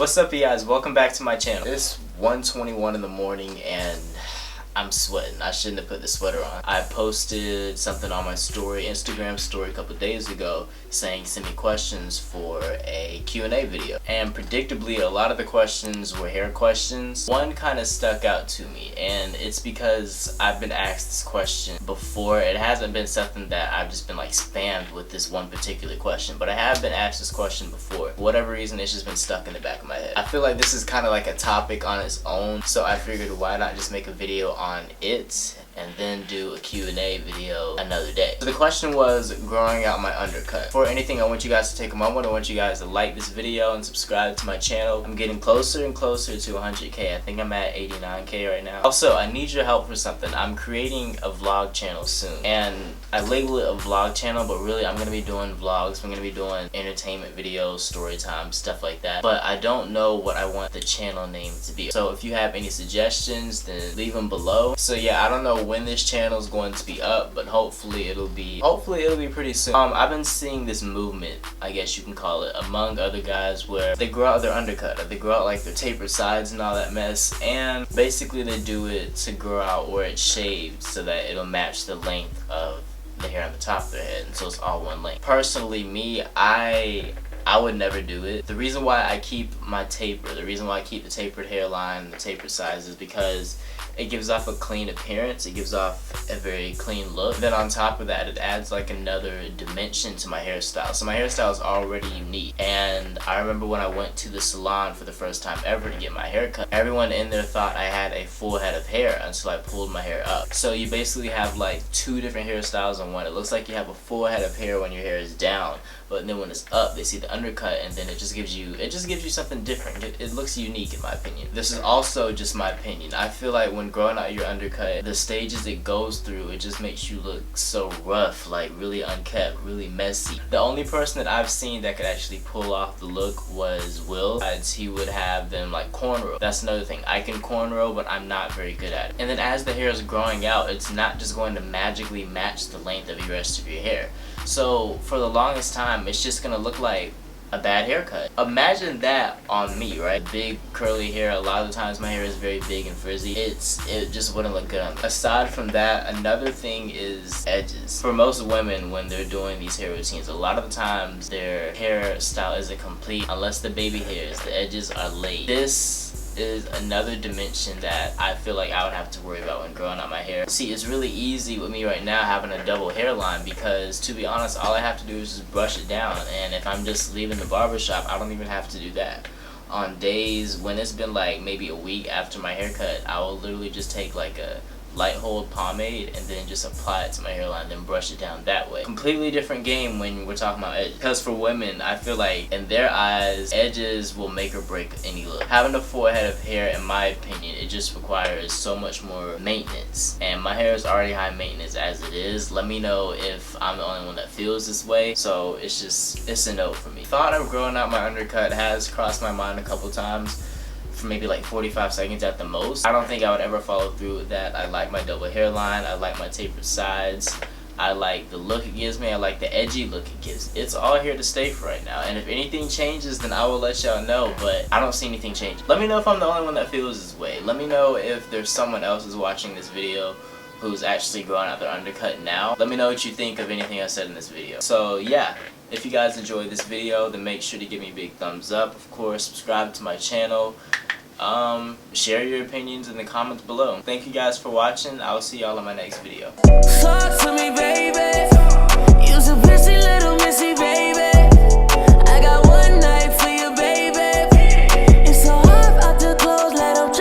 What's up, you guys? Welcome back to my channel. It's 1:21 in the morning and I'm sweating. I shouldn't have put the sweater on. I posted something on my Instagram story a couple days ago saying send me questions for a Q&A video. And predictably, a lot of the questions were hair questions. One kind of stuck out to me, and it's because I've been asked this question before. It hasn't been something that I've just been like spammed with this one particular question, but I have been asked this question before. For whatever reason, it's just been stuck in the back of my head. I feel like this is kind of like a topic on its own, so I figured why not just make a video on it and then do a Q&A video another day. So the question was growing out my undercut. For anything, I want you guys to take a moment. I want you guys to like this video and subscribe to my channel. I'm getting closer and closer to 100K. I think I'm at 89K right now. Also, I need your help for something. I'm creating a vlog channel soon, and I label it a vlog channel, but really I'm gonna be doing vlogs. I'm gonna be doing entertainment videos, story time, stuff like that. But I don't know what I want the channel name to be. So if you have any suggestions, then leave them below. So yeah, I don't know when this channel is going to be up, but hopefully it'll be pretty soon. I've been seeing this movement, I guess you can call it, among other guys where they grow out their undercut, or they grow out like their tapered sides and all that mess, and basically they do it to grow out where it's shaved so that it'll match the length of the hair on the top of their head, and so it's all one length. Personally, me, I would never do it. The reason why I keep my taper, the reason why I keep the tapered hairline and the tapered sides is because it gives off a clean appearance. It gives off a very clean look. Then on top of that, it adds like another dimension to my hairstyle. So my hairstyle is already unique. And I remember when I went to the salon for the first time ever to get my hair cut, everyone in there thought I had a full head of hair until I pulled my hair up. So you basically have like two different hairstyles in one. It looks like you have a full head of hair when your hair is down, but then when it's up, they see the undercut, and then it just gives you something different. It looks unique in my opinion. This is also just my opinion. I feel like when growing out your undercut, the stages it goes through, it just makes you look so rough, like really unkept, really messy. The only person that I've seen that could actually pull off the look was Will. He would have them like cornrow. That's another thing. I can cornrow, but I'm not very good at it. And then as the hair is growing out, it's not just going to magically match the length of the rest of your hair. So for the longest time, it's just gonna look like a bad haircut. Imagine that on me, right? Big curly hair. A lot of the times my hair is very big and frizzy. It just wouldn't look good on me. Aside from that, another thing is edges. For most women, when they're doing these hair routines, a lot of the times their hairstyle isn't complete unless the baby hairs, the edges are laid. This is another dimension that I feel like I would have to worry about when growing out my hair. See, it's really easy with me right now having a double hairline because, to be honest, all I have to do is just brush it down, and if I'm just leaving the barbershop, I don't even have to do that. On days when it's been like maybe a week after my haircut, I will literally just take like a light hold pomade and then just apply it to my hairline, then brush it down that way. Completely different game when we're talking about edges, because for women, I feel like in their eyes, edges will make or break any look. Having a full head of hair, in my opinion, it just requires so much more maintenance, and my hair is already high maintenance as it is. Let me know if I'm the only one that feels this way. So it's a no for me. Thought of growing out my undercut has crossed my mind a couple times, for maybe like 45 seconds at the most. I don't think I would ever follow through with that. I like my double hairline. I like my tapered sides. I like the look it gives me. I like the edgy look it gives me. It's all here to stay for right now. And if anything changes, then I will let y'all know, but I don't see anything changing. Let me know if I'm the only one that feels this way. Let me know if there's someone else who's watching this video who's actually growing out their undercut now. Let me know what you think of anything I said in this video. So yeah, if you guys enjoyed this video, then make sure to give me a big thumbs up. Of course, subscribe to my channel. Share your opinions in the comments below. Thank you guys for watching. I will see y'all in my next video. Talk to me, baby.